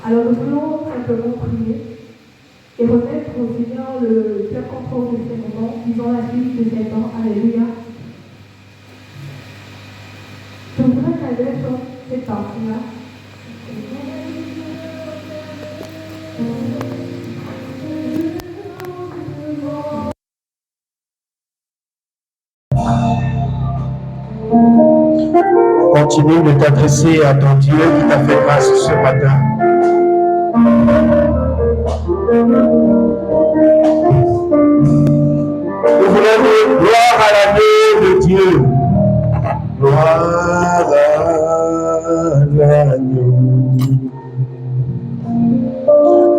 Alors nous voulons simplement prier et remettre au Seigneur le seul contrôle de ces moments, disant la suite de cet temps. Alléluia. Je voudrais traduire sur cette partie-là. Continue de t'adresser à ton Dieu qui t'a fait grâce ce matin. Nous voulons dire gloire à l'agneau de Dieu. Gloire à l'agneau.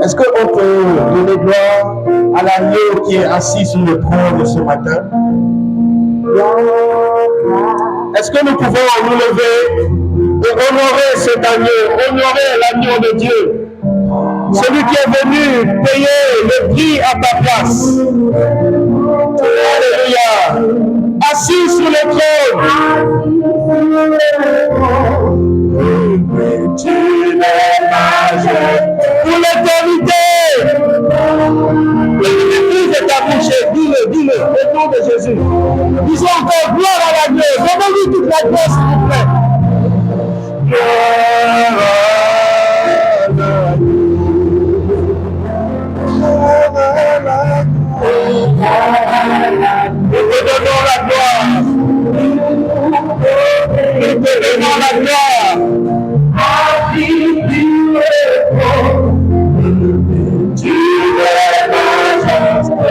Est-ce qu'on peut donner gloire à l'agneau qui est assis sur le trône ce matin? Est-ce que nous pouvons nous lever et honorer cet agneau, honorer l'agneau de Dieu, celui qui est venu payer le prix à ta place? Alléluia. Assis sur le trône. Pour l'éternité. L'église est affichée. Dis-le, au nom de Jésus. Disons encore gloire à l'agneau. Donnez-lui toute la gloire, s'il vous plaît. Nous te donnons la gloire. Nous te donnons la gloire. Tu es majesté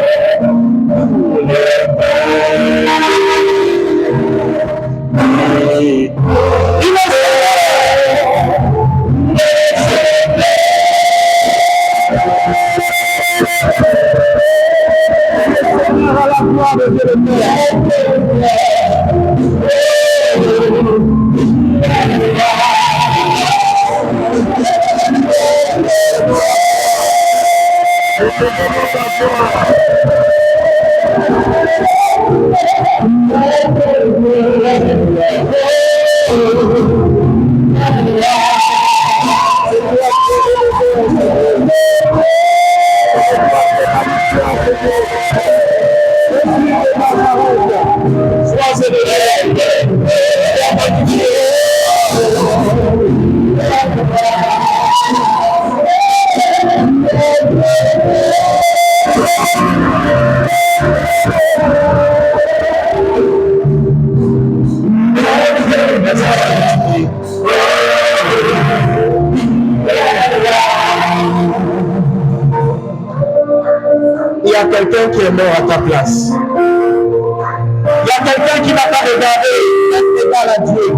pour le peuple. Il est à la gloire de Dieu le Père. Il y a quelqu'un qui est mort à ta place. Il y a quelqu'un qui n'a pas regardé l'égal à Dieu.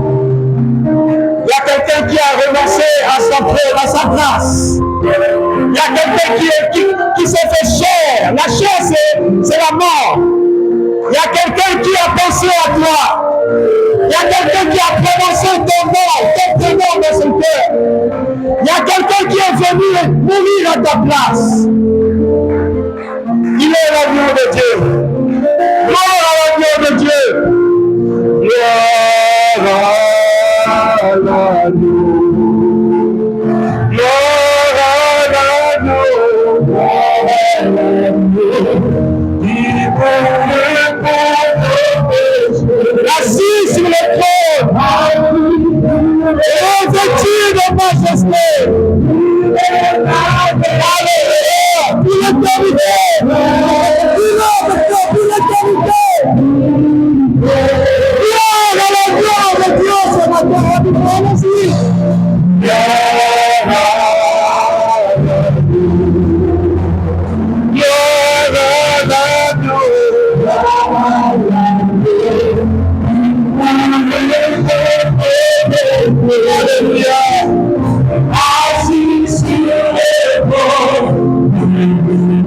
Il y a quelqu'un qui a renoncé à son trône, à sa place. Il y a quelqu'un qui s'est fait chair. La chair, c'est la mort. Il y a quelqu'un qui a pensé à toi. Il y a quelqu'un qui a prononcé ton prénom dans son cœur. Il y a quelqu'un qui est venu mourir à ta place. Il est l'agneau de Dieu. Gloire à l'agneau de Dieu. Gloire à l'agneau. Gloire à l'agneau. Gloire à l'agneau. Assis sur le trône, revêtu de majesté. Alléluia, pour l'éternité. Gloire à la gloire de Dieu ce matin. Allons-y. Assis sur le trône,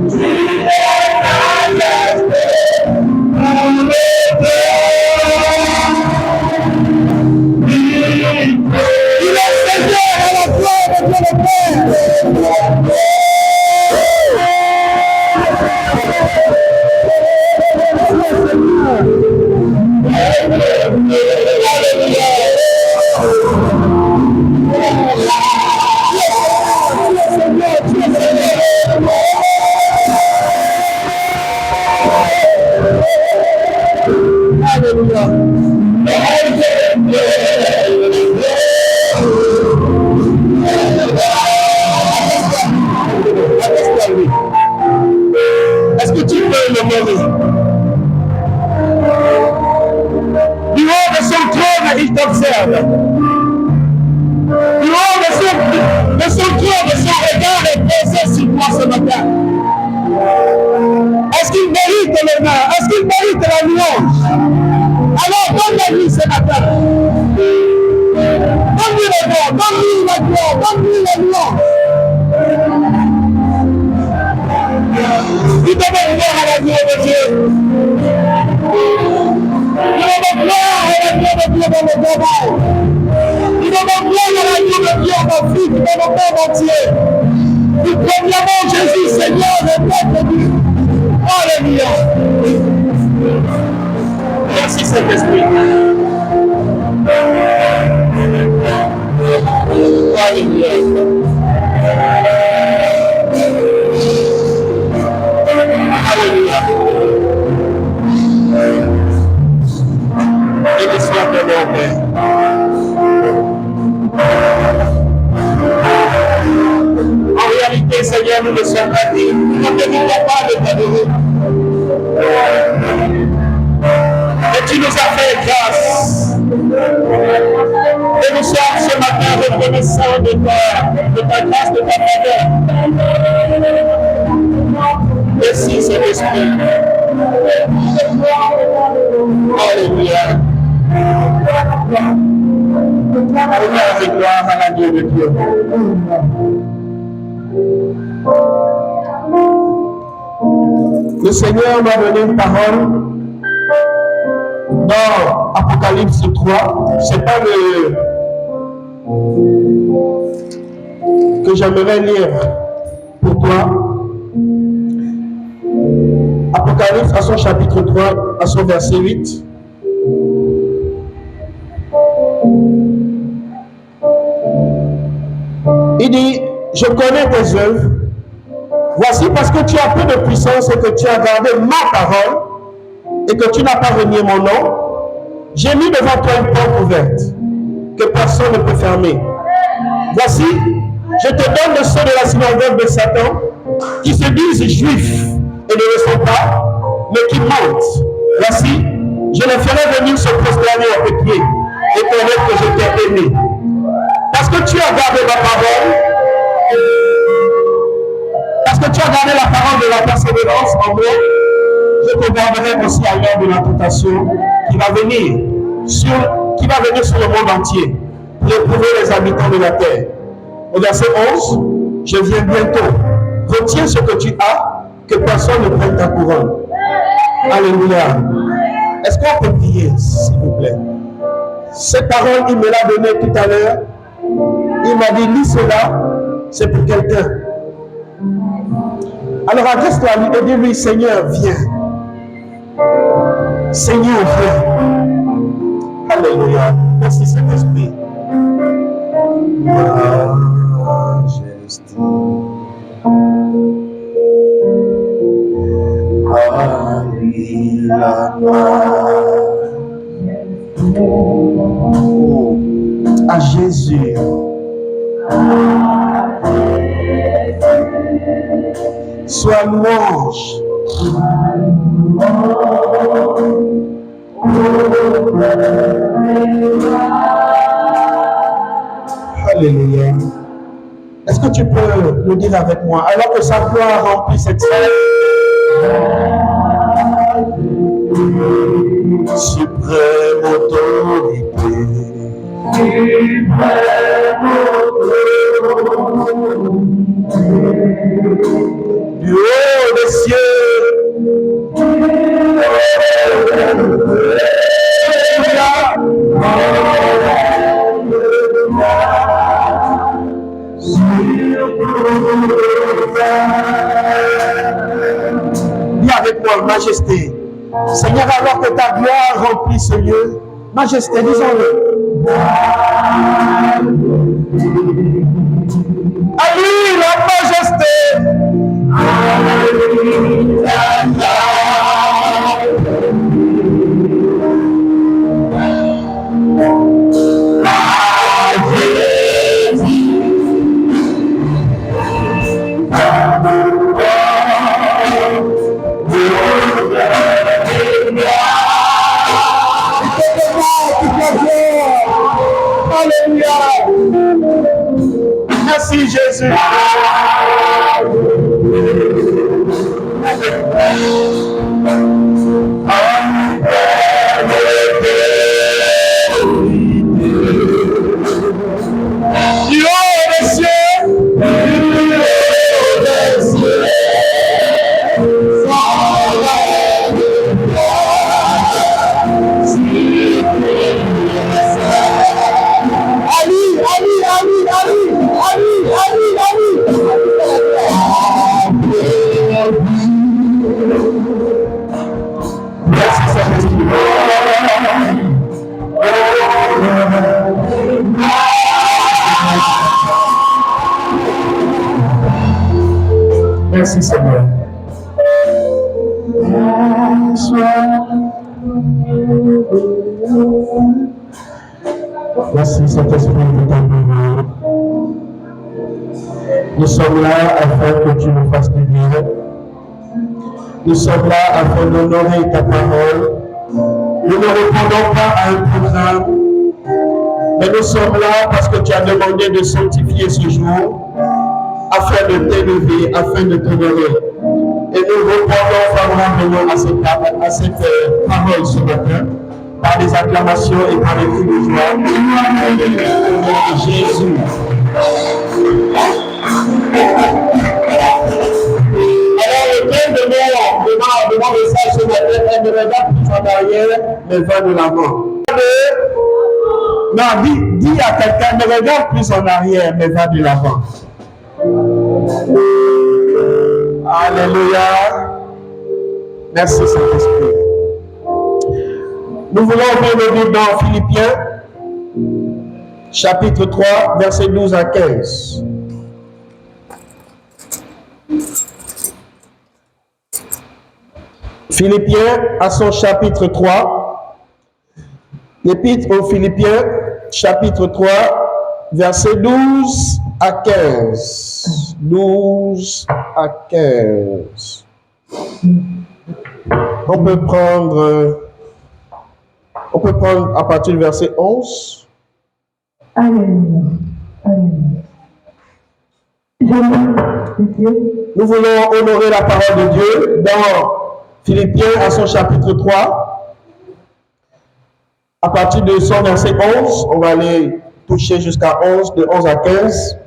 tu es la majesté pour il est Seigneur à la gloire de Dieu le Père. Est-ce que tu peux le nommer? Du haut de son trône, il t'observe. Du haut de son trône, son regard est posé sur toi ce matin. Est-ce qu'il mérite l'honneur? Est-ce qu'il mérite la louange? Alors donne-lui ce matin. Donne-lui l'honneur, donne-lui la gloire, donne-lui la louange. Nous devons voir à la gloire de Dieu. Nous devons voir à la gloire de Dieu dans le travail. Nous devons voir à la gloire de Dieu en Afrique, dans le monde entier. Nous proclamons Jésus Seigneur et Maître Dieu. Alléluia. Merci Saint-Esprit. Alléluia. Alléluia. Et que soit donné au Père. En réalité, Seigneur, nous ne sommes pas dignes. Nous ne méritons pas de t'adorer. Et tu nous as fait grâce. Et nous sommes ce matin reconnaissants de ta grâce, de ta faveur. Merci Saint-Esprit. Alléluia. Honneur et gloire à l'agneau de Dieu. Le Seigneur m'a donné une parole dans Apocalypse 3. C'est pas le que j'aimerais lire pour toi. Apocalypse à son chapitre 3, à son verset 8. Il dit, je connais tes œuvres. Voici parce que tu as peu de puissance et que tu as gardé ma parole et que tu n'as pas renié mon nom. J'ai mis devant toi une porte ouverte que personne ne peut fermer. Voici, je te donne de ceux de la synagogue de Satan qui se disent juifs et ne le sont pas, mais qui mentent. Voici, je les ferai venir se prosterner à tes pieds et te reconnaître que je t'ai aimé. Parce que tu as gardé ma parole. Parce que tu as gardé la parole de la persévérance en moi. Je te garderai aussi à l'heure de la tentation qui va venir sur le monde entier pour éprouver les habitants de la terre. Au verset 11, je viens bientôt. Retiens ce que tu as, que personne ne prenne ta couronne. Alléluia. Est-ce qu'on peut prier, s'il vous plaît? Cette parole, il me l'a donnée tout à l'heure. Il m'a dit, lis cela, c'est pour quelqu'un. Alors adresse-toi à lui et dis-lui, Seigneur, viens. Seigneur, viens. Alléluia. Merci Saint-Esprit. Majesté. À lui la oh, à Jésus. Sois louange. Alléluia. Est-ce que tu peux le dire avec moi alors que sa gloire remplit cette salle? Suprême autorité. Du haut des cieux. Dis avec moi, majesté. Seigneur, alors que ta gloire remplit ce lieu, majesté, disons-le. À lui la majesté. Merci Jésus. Du haut des cieux. Merci Seigneur. Merci Saint-Esprit de ta lumière. Nous sommes là afin que tu nous fasses du bien. Nous sommes là afin d'honorer ta parole. Nous ne répondons pas à un programme, mais nous sommes là parce que tu as demandé de sanctifier ce jour afin de t'élever, afin de t'honorer. Et nous répondons favorablement à cette parole ce matin, par des acclamations et par des cris de joie. Au nom de Jésus. Alors le thème de mon message ce matin est ne regarde plus en arrière, mais va de l'avant. Non, dis à quelqu'un, ne regarde plus en arrière, mais va de l'avant. Alléluia. Merci Saint-Esprit. Nous voulons ouvrir le livre dans Philippiens, chapitre 3, versets 12 à 15. Philippiens à son chapitre 3. L'épître aux Philippiens, chapitre 3, versets 12 à 15. 12 à 15. On peut prendre à partir du verset 11. Alléluia. Alléluia. Nous voulons honorer la parole de Dieu dans Philippiens à son chapitre 3. À partir de son verset 11, on va aller toucher jusqu'à 11, de 11 à 15,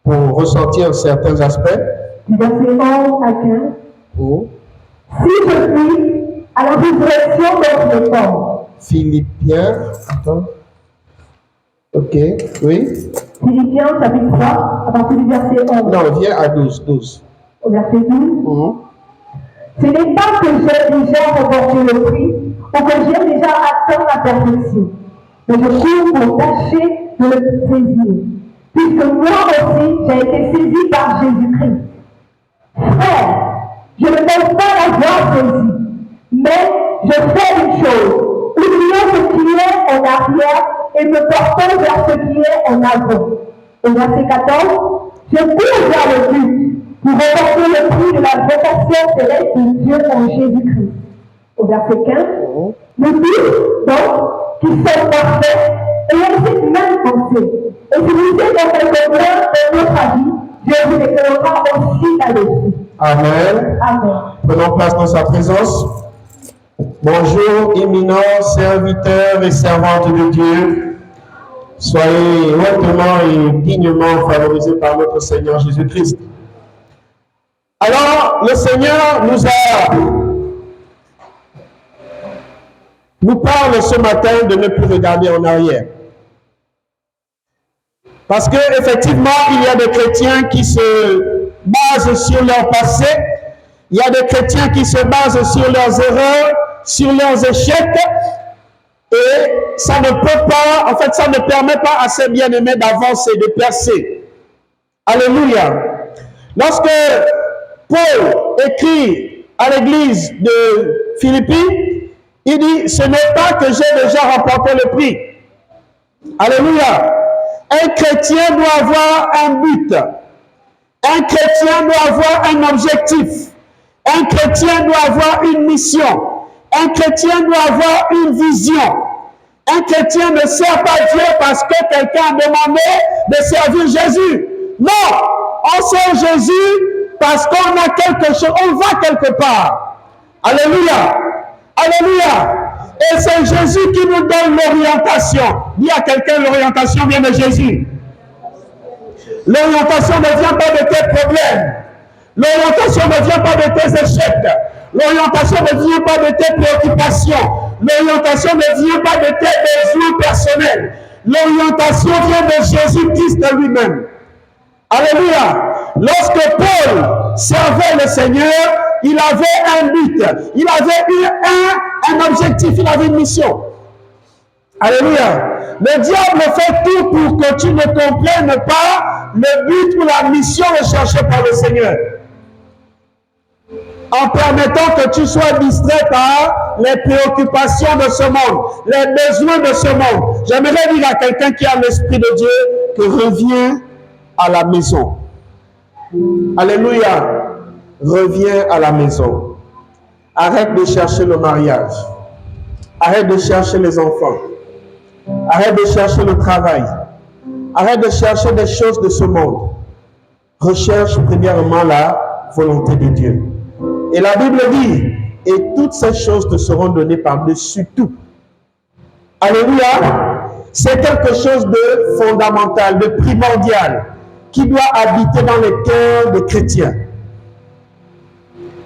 pour ressentir certains aspects. Du verset 11 à 15. Oh. Si je suis à la résurrection de mes corps. Philippiens, attends. Ok, oui. Philippiens chapitre 3, à partir du verset 11. Non, viens à 12. Au verset 12. Ce n'est pas que j'ai déjà remporté le prix ou que j'ai déjà atteint la perfection, mais je cours pour tâcher de le saisir, puisque moi aussi j'ai été saisi par Jésus-Christ. Frère, je ne pense pas l'avoir saisi, mais je fais une chose, oubliant ce qui est en arrière et me portant vers ce qui est en avant. Au verset 14, je cours vers le but pour remporter le prix de la vocation céleste de Dieu en Jésus-Christ. Au verset 15, nous tous, donc, qui sommes parfaits, ayons cette même pensée. Et si vous êtes dans quelque point de notre avis, Dieu vous éclairera aussi là-dessus. Amen. Amen. Prenons place dans sa présence. Bonjour, éminents serviteurs et servantes de Dieu. Soyez hautement et dignement favorisés par notre Seigneur Jésus-Christ. Alors, le Seigneur nous parle ce matin de ne plus regarder en arrière. Parce qu'effectivement, il y a des chrétiens qui se basent sur leur passé, il y a des chrétiens qui se basent sur leurs erreurs, sur leurs échecs, et ça ne peut pas, en fait, ça ne permet pas à ces bien-aimés d'avancer, de percer. Alléluia. Lorsque Paul écrit à l'église de Philippi, il dit, ce n'est pas que j'ai déjà remporté le prix. Alléluia. Un chrétien doit avoir un but. Un chrétien doit avoir un objectif. Un chrétien doit avoir une mission. Un chrétien doit avoir une vision. Un chrétien ne sert pas Dieu parce que quelqu'un a demandé de servir Jésus. Non, on sert Jésus parce qu'on a quelque chose, on va quelque part. Alléluia. Alléluia. Et c'est Jésus qui nous donne l'orientation. Dis à quelqu'un, l'orientation vient de Jésus. L'orientation ne vient pas de tes problèmes. L'orientation ne vient pas de tes échecs. L'orientation ne vient pas de tes préoccupations. L'orientation ne vient pas de tes besoins personnels. L'orientation vient de Jésus-Christ lui-même. Alléluia. Lorsque Paul servait le Seigneur, il avait un but, il avait un objectif, il avait une mission. Alléluia. Le diable fait tout pour que tu ne comprennes pas le but ou la mission recherchée par le Seigneur. En permettant que tu sois distrait par les préoccupations de ce monde, les besoins de ce monde. J'aimerais dire à quelqu'un qui a l'Esprit de Dieu que reviens à la maison. Alléluia. Reviens à la maison. Arrête de chercher le mariage. Arrête de chercher les enfants. Arrête de chercher le travail. Arrête de chercher des choses de ce monde. Recherche premièrement la volonté de Dieu. Et la Bible dit, et toutes ces choses te seront données par-dessus tout. Alléluia. C'est quelque chose de fondamental, de primordial, qui doit habiter dans les cœurs des chrétiens.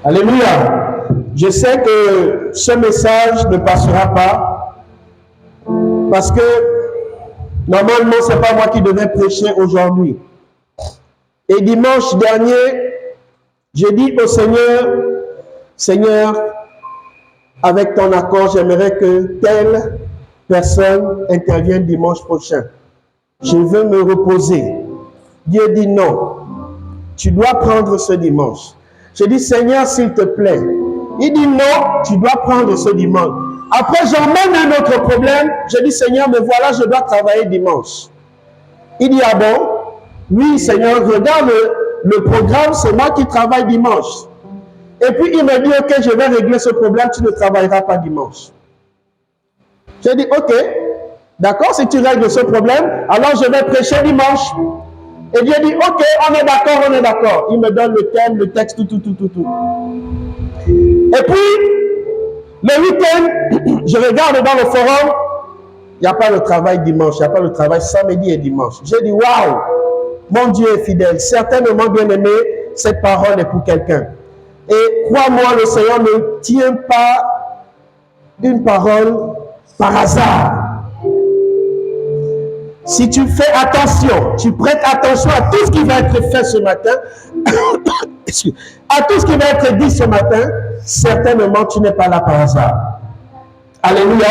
Alléluia. Je sais que ce message ne passera pas parce que normalement, ce n'est pas moi qui devais prêcher aujourd'hui. Et dimanche dernier, j'ai dit au Seigneur, Seigneur, avec ton accord, j'aimerais que telle personne intervienne dimanche prochain. Je veux me reposer. Dieu dit non. Tu dois prendre ce dimanche. J'ai dit, Seigneur, s'il te plaît. Il dit non, tu dois prendre ce dimanche. Après, j'emmène un autre problème. Je dis, Seigneur, me voilà, je dois travailler dimanche. Il dit, ah bon? Oui, Seigneur, regarde le programme, c'est moi qui travaille dimanche. Et puis, il me dit, ok, je vais régler ce problème, tu ne travailleras pas dimanche. J'ai dit, ok. D'accord? Si tu règles ce problème, alors je vais prêcher dimanche. Et Dieu dit, ok, on est d'accord, on est d'accord. Il me donne le thème, le texte, tout. Et puis, le week-end, je regarde dans le forum, il n'y a pas le travail dimanche, il n'y a pas le travail samedi et dimanche. J'ai dit, waouh, mon Dieu est fidèle. Certainement, bien aimé, cette parole est pour quelqu'un. Et crois-moi, le Seigneur ne tient pas une parole par hasard. Si tu fais attention, tu prêtes attention à tout ce qui va être fait ce matin, à tout ce qui va être dit ce matin, certainement tu n'es pas là par hasard. Alléluia.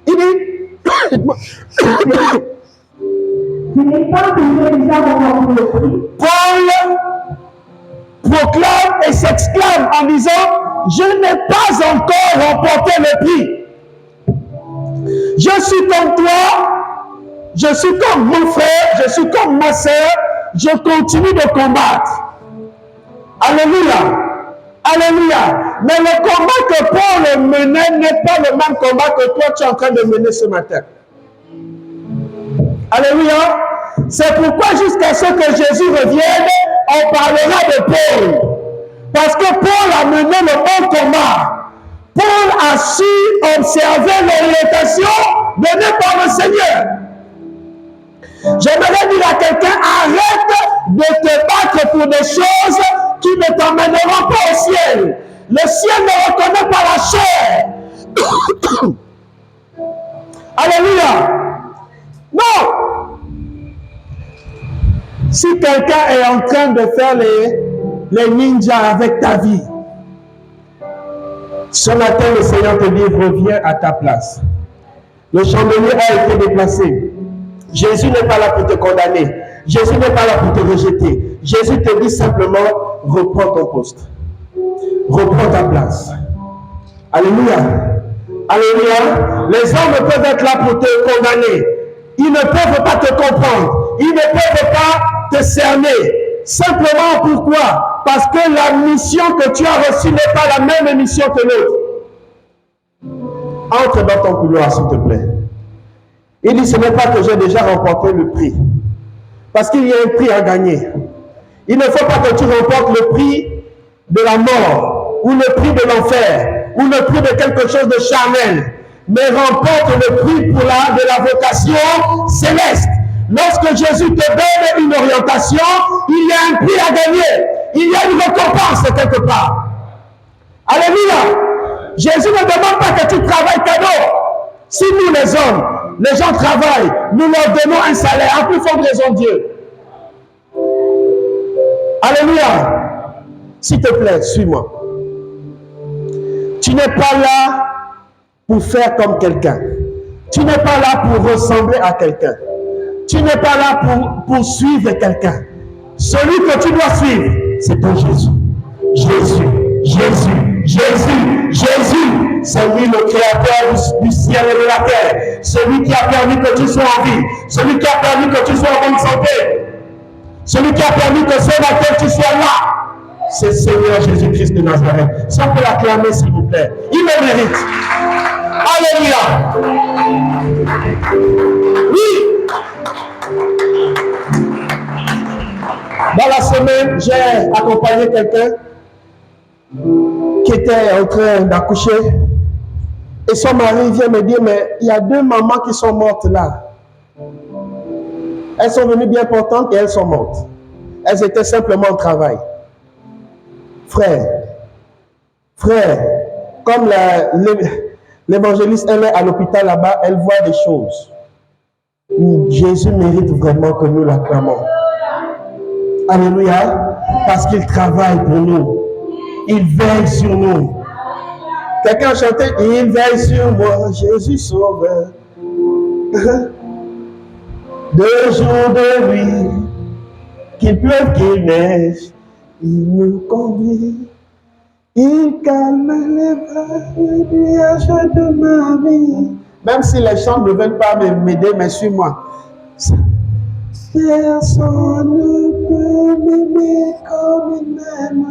Il dit, Ce n'est pas que j'ai déjà remporté le prix. Paul proclame et s'exclame en disant, je n'ai pas encore remporté le prix. Je suis comme toi, je suis comme mon frère, je suis comme ma sœur, je continue de combattre. Alléluia. Alléluia. Mais le combat que Paul menait n'est pas le même combat que toi tu es en train de mener ce matin. Alléluia. C'est pourquoi jusqu'à ce que Jésus revienne, on parlera de Paul. Parce que Paul a mené le bon combat. Paul a su observer l'orientation donnée par le Seigneur. J'aimerais dire à quelqu'un, arrête de te battre pour des choses qui ne t'emmèneront pas au ciel. Le ciel ne reconnaît pas la chair. Alléluia. Non. Si quelqu'un est en train de faire les ninjas avec ta vie, ce matin, le Seigneur te dit, reviens à ta place. Le chandelier a été déplacé. Jésus n'est pas là pour te condamner. Jésus n'est pas là pour te rejeter. Jésus te dit simplement, reprends ton poste. Reprends ta place. Alléluia. Alléluia. Les hommes peuvent être là pour te condamner. Ils ne peuvent pas te comprendre. Ils ne peuvent pas te cerner. Simplement pourquoi? Parce que la mission que tu as reçue n'est pas la même mission que l'autre. Entre dans ton couloir, s'il te plaît. Il dit, ce n'est pas que j'ai déjà remporté le prix. Parce qu'il y a un prix à gagner. Il ne faut pas que tu remportes le prix de la mort, ou le prix de l'enfer, ou le prix de quelque chose de charnel, mais remporte le prix de la vocation céleste. Lorsque Jésus te donne une orientation, il y a un prix à gagner. Il y a une récompense quelque part. Alléluia. Jésus ne demande pas que tu travailles cadeau. Si nous les hommes, les gens travaillent, nous leur donnons un salaire, en plus forte raison Dieu. Alléluia. S'il te plaît, suis-moi. Tu n'es pas là pour faire comme quelqu'un. Tu n'es pas là pour ressembler à quelqu'un. Tu n'es pas là pour suivre quelqu'un. Celui que tu dois suivre, c'est ton Jésus. Jésus, Jésus, Jésus, Jésus. C'est lui le créateur du ciel et de la terre. Celui qui a permis que tu sois en vie. Celui qui a permis que tu sois en bonne santé. Celui qui a permis que ce matin tu sois là. C'est Seigneur Jésus-Christ de Nazareth. Si on peut l'acclamer, s'il vous plaît. Il le mérite. Alléluia. Oui. Dans la semaine, j'ai accompagné quelqu'un qui était en train d'accoucher. Et son mari vient me dire, mais il y a 2 mamans qui sont mortes là. Elles sont venues bien portantes et elles sont mortes. Elles étaient simplement au travail. Frère, comme l'évangéliste, elle est à l'hôpital là-bas, elle voit des choses. Jésus mérite vraiment que nous l'acclamons. Alléluia. Parce qu'il travaille pour nous. Il veille sur nous. Quelqu'un a chanté, il veille sur moi, Jésus sauveur. De jour de nuit, qu'il pleuve, qu'il neige, il me conduit. Il calme les nuages de ma vie. Même si les chants ne veulent pas m'aider, mais suis-moi. Personne ne peut m'aimer comme il m'aime.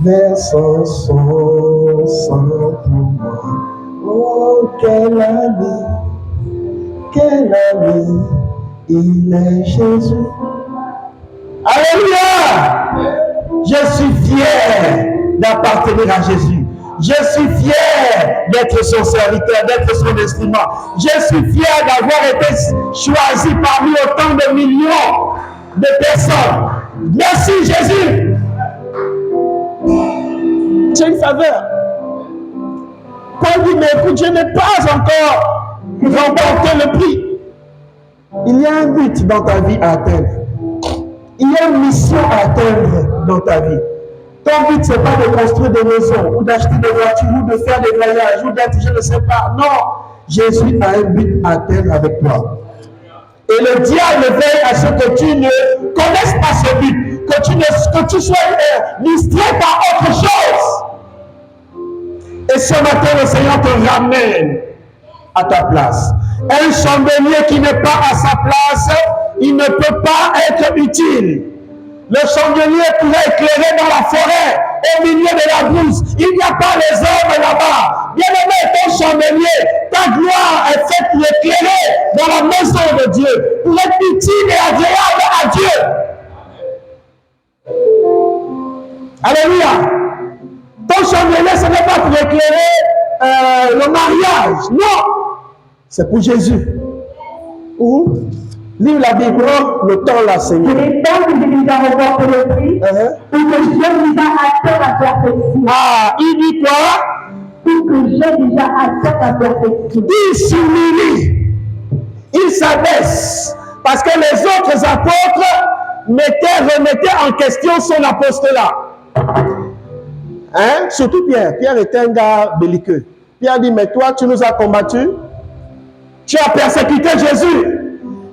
Versant son sang pour moi. Oh, quel ami, seul ami, il est Jésus. Alléluia! Je suis fier d'appartenir à Jésus. Je suis fier d'être son serviteur, d'être son instrument. Je suis fier d'avoir été choisi parmi autant de millions de personnes. Merci Jésus. C'est une faveur. Paul dit, mais écoute, je n'ai pas encore remporté le prix. Il y a un but dans ta vie à atteindre. Il y a une mission à atteindre dans ta vie. Ton but, ce n'est pas de construire des maisons, ou d'acheter des voitures, ou de faire des voyages, ou d'être, je ne sais pas. Non, Jésus a un but à atteindre avec toi. Et le diable veille à ce que tu ne connaisses pas ce but, que tu sois distrait par autre chose. Et ce matin, le Seigneur te ramène à ta place. Un chandelier qui n'est pas à sa place, il ne peut pas être utile. Le chandelier pourrait éclairer dans la forêt, au milieu de la brousse. Il n'y a pas les hommes là-bas. Bien-aimé, ton chandelier, ta gloire est faite pour éclairer dans la maison de Dieu, pour être utile et agréable à Dieu. Alléluia. Ton chandelier, ce n'est pas pour éclairer le mariage. Non. C'est pour Jésus. Lis la Bible, le temps là, Seigneur. C'est les temps que j'ai déjà remporté le prix, pour que j'ai déjà atteint la perfection. Ah, il dit quoi? Pour que j'ai déjà atteint la perfection. Il s'humilie, il s'abaisse, parce que les autres apôtres remettaient en question son apostolat. Hein? Surtout Pierre. Pierre était un gars belliqueux. Pierre dit, mais toi, tu nous as combattus, tu as persécuté Jésus.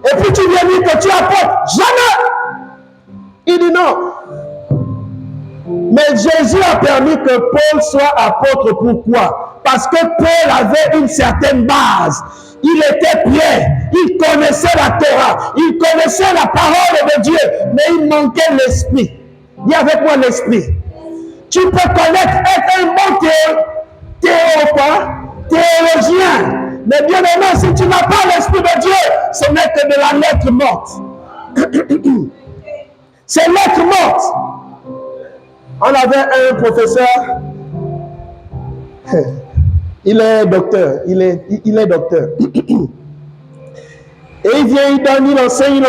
Et puis tu viens dire que tu apportes. Jamais. Il dit non. Mais Jésus a permis que Paul soit apôtre. Pourquoi? Parce que Paul avait une certaine base. Il était prêt. Il connaissait la Torah. Il connaissait la parole de Dieu. Mais il manquait l'esprit. Dis avec moi l'esprit. Tu peux connaître, être un bon théologien. Mais bien aimé, si tu n'as pas l'Esprit de Dieu, ce n'est que de la lettre morte. C'est lettre morte. On avait un professeur, il est docteur, il est docteur. Et il vient, il donne, il enseigne,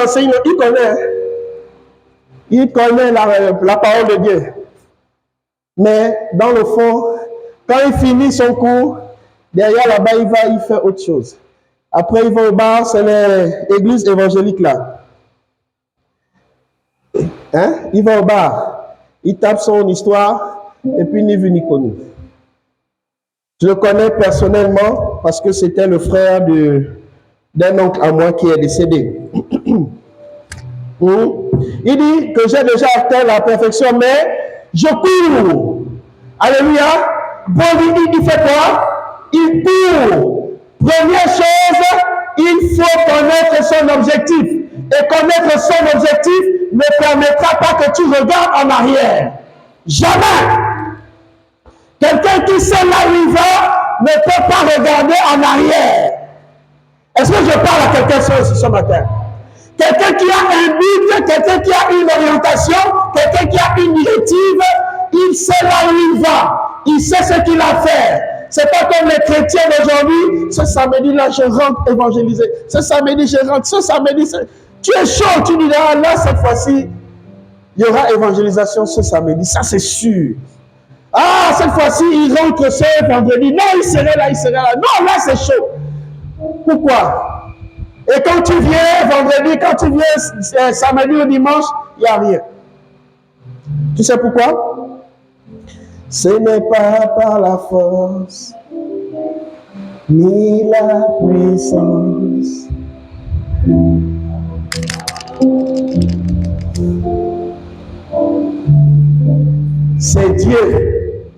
il connaît la parole de Dieu. Mais dans le fond, quand il finit son cours, derrière là-bas, il fait autre chose. Après, il va au bar, c'est l'église évangélique là. Hein? Il va au bar, il tape son histoire, et puis ni vu ni connu. Je le connais personnellement parce que c'était le frère d'un oncle à moi qui est décédé. Il dit que j'ai déjà atteint la perfection, mais je cours. Alléluia. Bon, il fait quoi? Il court. Première chose, il faut connaître son objectif. Et connaître son objectif ne permettra pas que tu regardes en arrière. Jamais. Quelqu'un qui sait là où il va ne peut pas regarder en arrière. Est-ce que je parle à quelqu'un ce matin? Quelqu'un qui a un but, quelqu'un qui a une orientation, quelqu'un qui a une directive, il sait là où il va. Il sait ce qu'il a à faire. C'est pas comme les chrétiens d'aujourd'hui. Ce samedi-là, je rentre évangéliser. Ce samedi, je rentre. Ce samedi, tu es chaud. Tu dis, là, cette fois-ci, il y aura évangélisation ce samedi. Ça, c'est sûr. Ah, cette fois-ci, il rentre ce vendredi. Non, il serait là, il serait là. Non, là, c'est chaud. Pourquoi? Et quand tu viens vendredi, quand tu viens samedi ou dimanche, il n'y a rien. Tu sais pourquoi? Ce n'est pas par la force, ni la puissance. C'est Dieu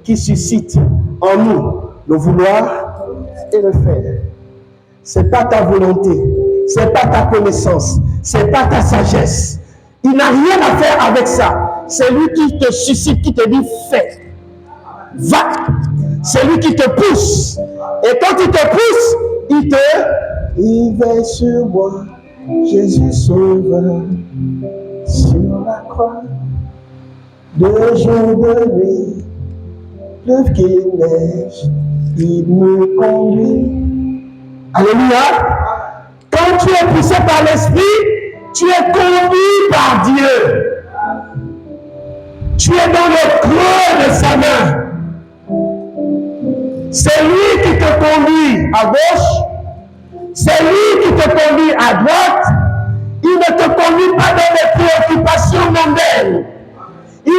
qui suscite en nous le vouloir et le faire. Ce n'est pas ta volonté, ce n'est pas ta connaissance, ce n'est pas ta sagesse. Il n'a rien à faire avec ça. C'est lui qui te suscite, qui te dit fais. Va. C'est lui qui te pousse. Et quand il te pousse, il te Il veille sur moi, Jésus sauveur, sur la croix, de jour de nuit, pleuve qu'il neige, il me conduit. Alléluia. Quand tu es poussé par l'Esprit, tu es conduit par Dieu. Tu es dans le creux de sa main. C'est lui qui te conduit à gauche. C'est lui qui te conduit à droite. Il ne te conduit pas dans les préoccupations mondaines. Il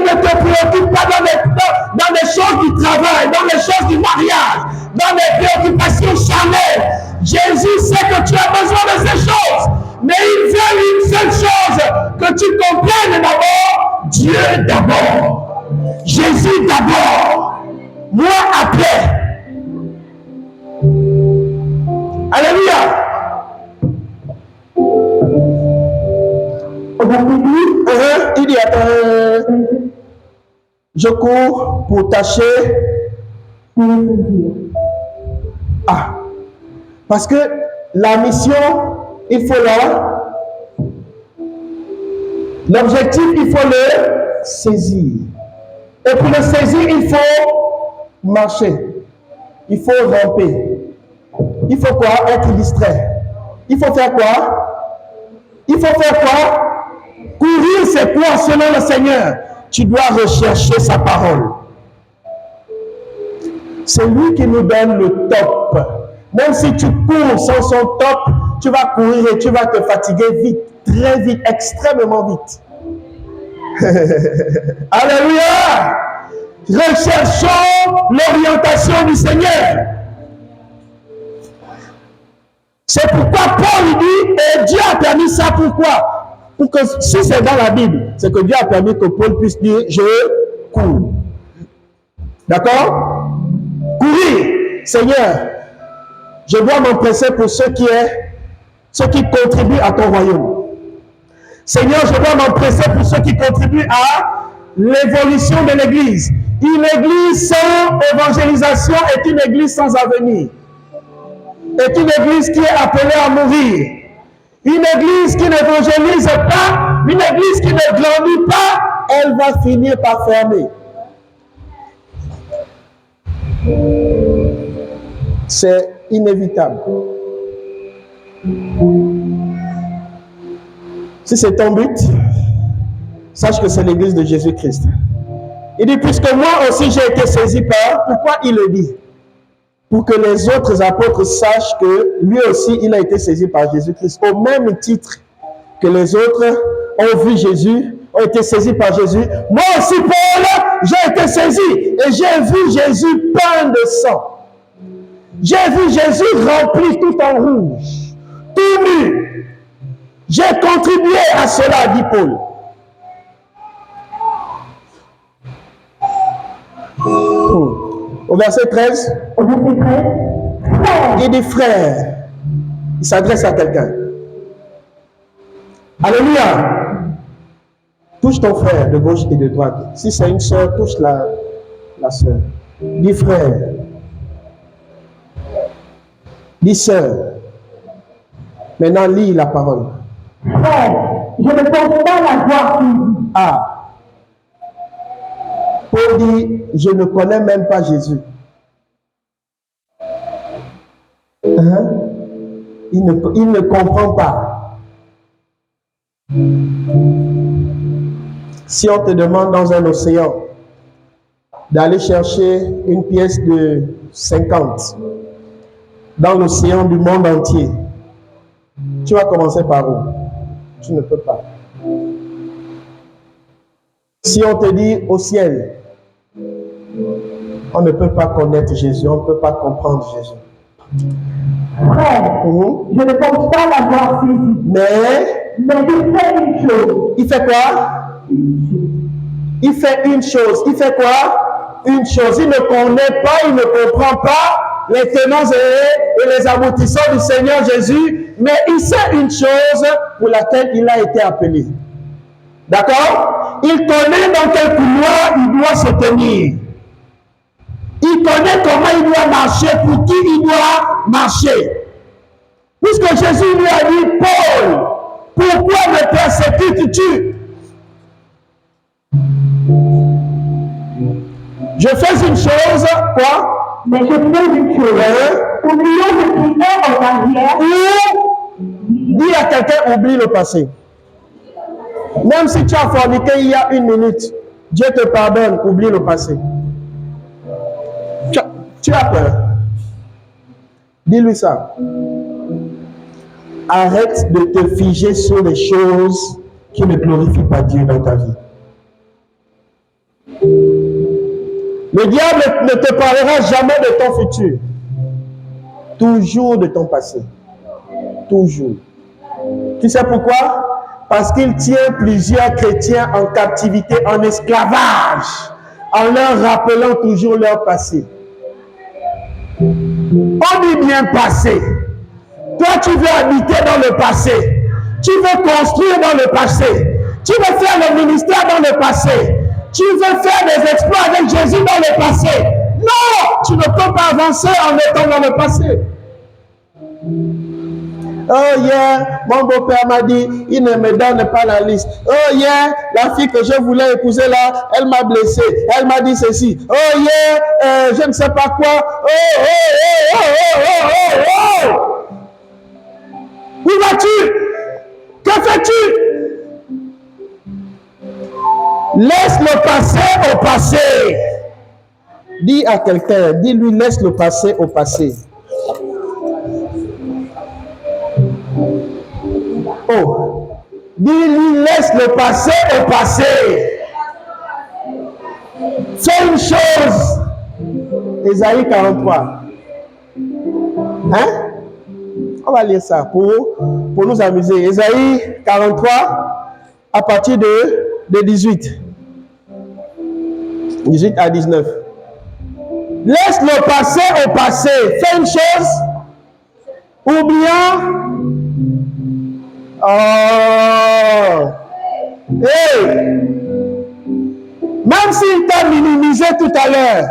ne te préoccupe pas dans les choses du travail, dans les choses du mariage, dans les préoccupations charnelles. Jésus sait que tu as besoin de ces choses. Mais il veut une seule chose, que tu comprennes d'abord Dieu d'abord, Jésus d'abord, moi après. Alléluia. Il dit, attends, je cours pour tâcher. Ah, parce que la mission, il faut l'objectif, il faut le saisir. Et pour le saisir, il faut marcher. Il faut ramper. Il faut quoi? Être distrait. Il faut faire quoi? Il faut faire quoi? Courir, c'est quoi selon le Seigneur? Tu dois rechercher sa parole. C'est lui qui nous donne le top. Même si tu cours sans son top, tu vas courir et tu vas te fatiguer vite, très vite, extrêmement vite. Alléluia! Recherchons l'orientation du Seigneur. C'est pourquoi Paul dit, et Dieu a permis ça, pourquoi? Pour que, si c'est dans la Bible, c'est que Dieu a permis que Paul puisse dire, je cours. D'accord? Courir, Seigneur, je dois m'empresser pour ceux qui contribuent à ton royaume. Seigneur, je dois m'empresser pour ceux qui contribuent à l'évolution de l'Église. Une Église sans évangélisation est une Église sans avenir. Est une Église qui est appelée à mourir. Une Église qui n'évangélise pas, une Église qui ne grandit pas, elle va finir par fermer. C'est inévitable. Si c'est ton but, sache que c'est l'Église de Jésus-Christ. Il dit, puisque moi aussi j'ai été saisi par, pourquoi il le dit? Pour que les autres apôtres sachent que lui aussi il a été saisi par Jésus-Christ. Au même titre que les autres ont vu Jésus, ont été saisis par Jésus. Moi aussi, Paul, j'ai été saisi et j'ai vu Jésus peint de sang. J'ai vu Jésus rempli tout en rouge, tout nu. J'ai contribué à cela, dit Paul. Au verset 13, il dit frère. Il s'adresse à quelqu'un. Alléluia. Touche ton frère de gauche et de droite. Si c'est une soeur, touche la soeur. Dis frère. Dis sœur. Maintenant, lis la parole. Frère, je ne pense pas l'avoir suivi. Ah. Paul dit, je ne connais même pas Jésus. Il ne comprend pas. Si on te demande dans un océan d'aller chercher une pièce de 50 dans l'océan du monde entier, tu vas commencer par où? Tu ne peux pas. Si on te dit au ciel, on ne peut pas connaître Jésus, on ne peut pas comprendre Jésus. Frère, je ne pense pas l'avoir saisi. Mais il fait une chose. Il fait quoi? Il fait une chose. Il fait quoi? Une chose. Il ne connaît pas, il ne comprend pas les tenants et les aboutissants du Seigneur Jésus, mais il sait une chose pour laquelle il a été appelé. D'accord? Il connaît dans quel couloir il doit se tenir. Il connaît comment il doit marcher, pour qui il doit marcher. Puisque Jésus lui a dit, Paul, pourquoi me persécutes-tu? Je fais une chose, quoi? Mais je fais une chose. Oublions ce qui est en arrière. Ou dis à quelqu'un, oublie le passé. Même si tu as forniqué il y a 1 minute, Dieu te pardonne, oublie le passé. Tu as peur. Dis-lui ça. Arrête de te figer sur les choses qui ne glorifient pas Dieu dans ta vie. Le diable ne te parlera jamais de ton futur. Toujours de ton passé. Toujours. Tu sais pourquoi? Parce qu'il tient plusieurs chrétiens en captivité, en esclavage, en leur rappelant toujours leur passé. On dit bien passé. Toi, tu veux habiter dans le passé. Tu veux construire dans le passé. Tu veux faire le ministère dans le passé. Tu veux faire des exploits avec Jésus dans le passé. Non, tu ne peux pas avancer en étant dans le passé. Oh yeah, mon beau-père m'a dit, il ne me donne pas la liste. Oh yeah, la fille que je voulais épouser là, elle m'a blessé. Elle m'a dit ceci. Oh yeah, je ne sais pas quoi. Oh. Où vas-tu? Que fais-tu? Laisse le passé au passé. Dis à quelqu'un, dis-lui, laisse le passé au passé. Oh, dis-lui, laisse le passé au passé. Fais une chose. Ésaïe 43. Hein? On va lire ça pour nous amuser. Ésaïe 43, à partir de 18. 18 à 19. Laisse le passé au passé. Fais une chose. Oubliant. Oh. Hey. Même s'il t'a minimisé tout à l'heure,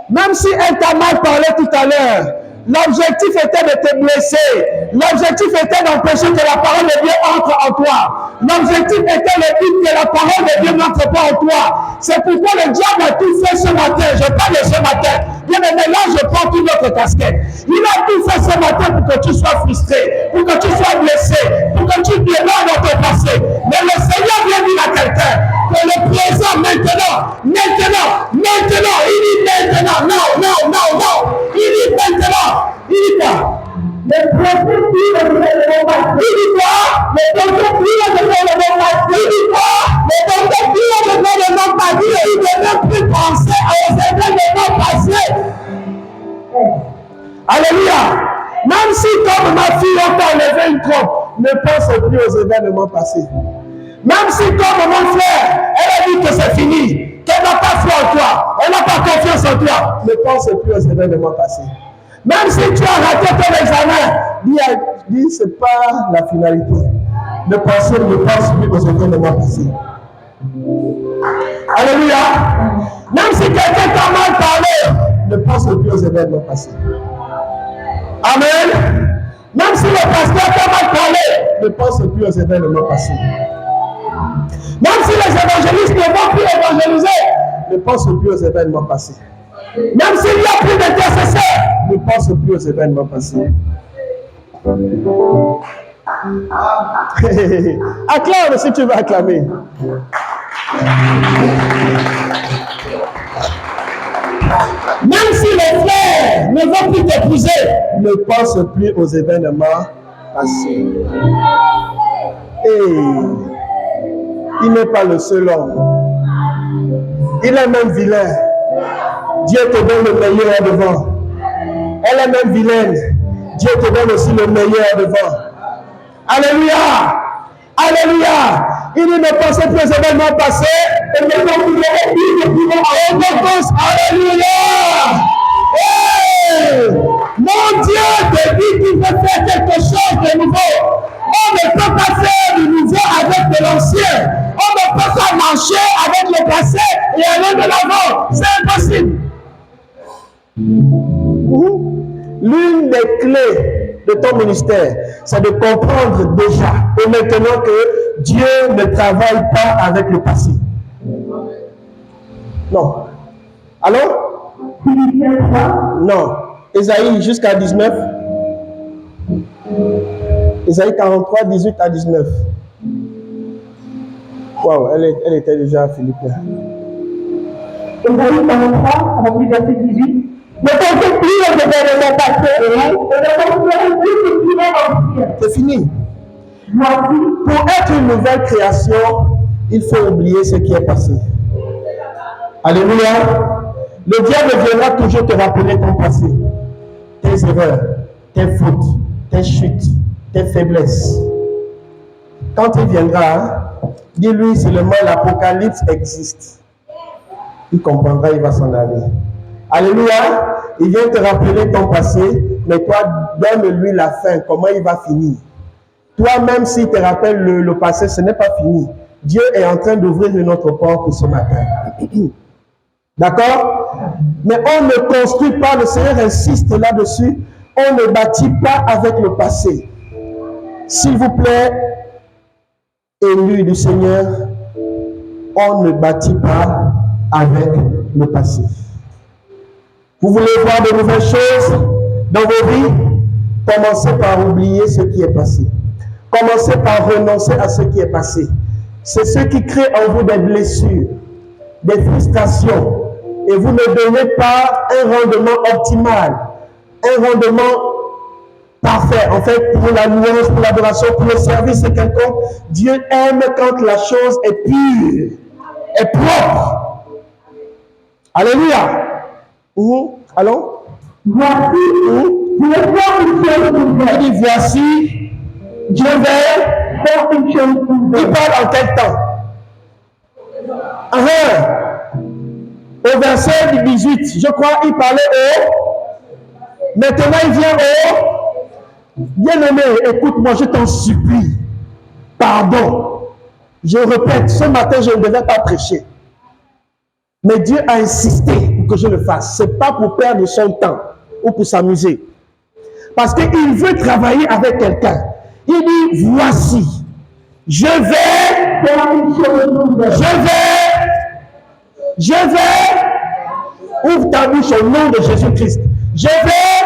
même si elle t'a mal parlé tout à l'heure, l'objectif était de te blesser. L'objectif était d'empêcher que la parole de Dieu entre en toi. L'objectif était le but que la parole de Dieu n'entre pas en toi. C'est pourquoi le diable a tout fait ce matin. Je parle de ce matin. Bien aimé, là, je porte une autre casquette. Il a tout fait ce matin pour que tu sois frustré, pour que tu sois blessé, pour que tu demeures dans ton passé. Mais le Seigneur vient dire à quelqu'un que le présent maintenant, il dit maintenant, non. Il dit maintenant, il dit quoi? Le processus de gouvernement. Il dit quoi? Le processus de gouvernement. Il dit quoi? Le processus de gouvernement pas dit. Il ne veut plus penser aux événements passés. Alléluia. Même si comme ma fille on t'a enlevé une trompe, ne pense plus aux événements passés. Même si comme mon frère, elle a dit que c'est fini, qu'elle n'a pas foi en toi, elle n'a pas confiance en toi, ne pense plus aux événements passés. Même si tu as raté ton examen, dis c'est pas la finalité. Ne pense plus aux événements passés. Alléluia. Même si quelqu'un t'a mal parlé, ne pense plus aux événements passés. Amen. Même si le pasteur t'a mal parlé, ne pense plus aux événements passés. Même si les évangélistes ne vont plus évangéliser, ne pense plus aux événements passés. Même s'il n'y a plus d'intercesseurs, ne pense plus aux événements passés. Acclame si tu veux acclamer. Même si les frères ne vont plus t'épouser, ne pense plus aux événements passés. Et il n'est pas le seul homme. Il est même vilain. Dieu te donne le meilleur devant. Elle est même vilaine. Dieu te donne aussi le meilleur devant. Alléluia. Alléluia. Il dit ne pensez plus aux événements passés. Et maintenant vous aurez plus de pouvoir. Alléluia. Hey! Mon Dieu te dit qu'il veut faire quelque chose de nouveau. On ne peut pas faire du nouveau avec de l'ancien. On ne peut pas marcher avec le passé et aller de l'avant. C'est impossible. L'une des clés de ton ministère, c'est de comprendre déjà et maintenant que Dieu ne travaille pas avec le passé. Non. Allô? Non. Ésaïe jusqu'à 19. Ésaïe 43, 18 à 19. Waouh, elle était déjà à Philippe. Ésaïe 43, verset 18. Ne pensez plus aux événements passés et ne considérez plus ce qui est ancien. C'est fini. Voici, Pour être une nouvelle création, il faut oublier ce qui est passé. Alléluia. Le diable viendra toujours te rappeler ton passé, tes erreurs, tes fautes, tes chutes, tes faiblesses. Quand il viendra, dis-lui seulement l'Apocalypse existe. Il comprendra, il va s'en aller. Alléluia. Il vient te rappeler ton passé, mais toi, donne-lui la fin, comment il va finir. Toi-même, s'il te rappelle le passé, ce n'est pas fini. Dieu est en train d'ouvrir une autre porte pour ce matin. D'accord? Mais on ne construit pas, le Seigneur insiste là-dessus, on ne bâtit pas avec le passé. S'il vous plaît, élus du Seigneur, on ne bâtit pas avec le passé. Vous voulez voir de nouvelles choses dans vos vies? Commencez par oublier ce qui est passé. Commencez par renoncer à ce qui est passé. C'est ce qui crée en vous des blessures, des frustrations. Et vous ne donnez pas un rendement optimal, un rendement parfait. En fait, pour la louange, pour l'adoration, pour le service de quelqu'un, Dieu aime quand la chose est pure, est propre. Alléluia. Allons? voici, je vais faire une chose nouvelle. Il dit voici, je vais Faire une chose Il nouvelle. parle en quel temps? Au verset 18, je crois, il parlait au. Maintenant, il vient au. Bien-aimé, écoute-moi, je t'en supplie. Pardon. Je répète, ce matin, je ne devais pas prêcher. Mais Dieu a insisté pour que je le fasse. Ce n'est pas pour perdre son temps ou pour s'amuser. Parce qu'il veut travailler avec quelqu'un. Il dit, voici, je vais Faire une chose nouvelle. Je vais, ouvre ta bouche au nom de Jésus-Christ. Je vais,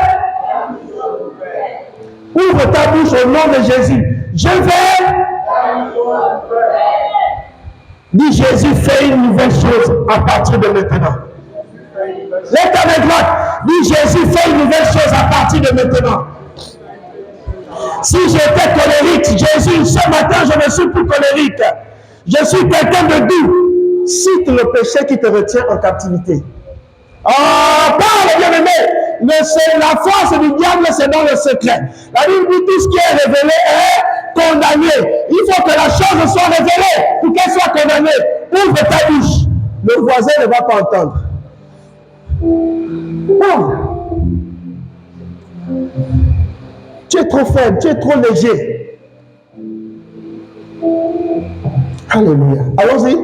ouvre ta bouche au nom de Jésus. Je vais, dis Jésus, fais une nouvelle chose à partir de maintenant. Lève ta main droite, dis Jésus, fais une nouvelle chose à partir de maintenant. Si j'étais colérique, Jésus, ce matin, je ne suis plus colérique. Je suis quelqu'un de doux. Cite le péché qui te retient en captivité. Oh, parle, bien-aimé. La force du diable, c'est dans le secret. La Bible dit tout ce qui est révélé est condamné. Il faut que la chose soit révélée pour qu'elle soit condamnée. Ouvre ta bouche. Le voisin ne va pas entendre. Oh. Tu es trop faible, tu es trop léger. Alléluia. Allons-y.